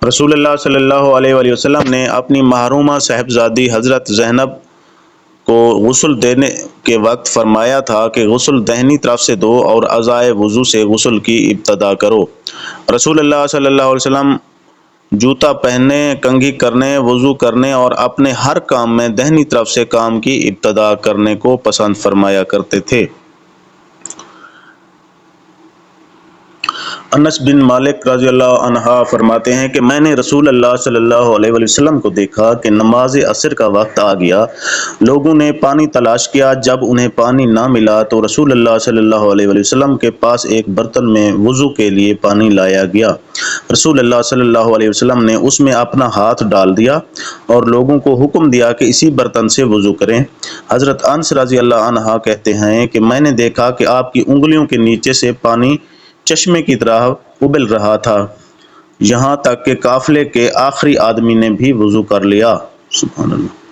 رسول اللہ صلی اللہ علیہ وآلہ وسلم نے اپنی محرومہ صاحبزادی حضرت زینب کو غسل دینے کے وقت فرمایا تھا کہ غسل دہنی طرف سے دو اور اعضائے وضو سے غسل کی ابتدا کرو۔ رسول اللہ صلی اللہ علیہ وسلم جوتا پہننے، کنگھی کرنے، وضو کرنے اور اپنے ہر کام میں دہنی طرف سے کام کی ابتدا کرنے کو پسند فرمایا کرتے تھے۔ انس بن مالک رضی اللہ عنہ فرماتے ہیں کہ میں نے رسول اللہ صلی اللہ علیہ وسلم کو دیکھا کہ نماز عصر کا وقت آ گیا، لوگوں نے پانی تلاش کیا، جب انہیں پانی نہ ملا تو رسول اللہ صلی اللہ علیہ وسلم کے پاس ایک برتن میں وضو کے لیے پانی لایا گیا۔ رسول اللہ صلی اللہ علیہ وسلم نے اس میں اپنا ہاتھ ڈال دیا اور لوگوں کو حکم دیا کہ اسی برتن سے وضو کریں۔ حضرت انس رضی اللہ عنہ کہتے ہیں کہ میں نے دیکھا کہ آپ کی انگلیوں کے نیچے سے پانی چشمے کی طرح ابل رہا تھا، یہاں تک کہ قافلے کے آخری آدمی نے بھی وضو کر لیا۔ سبحان اللہ۔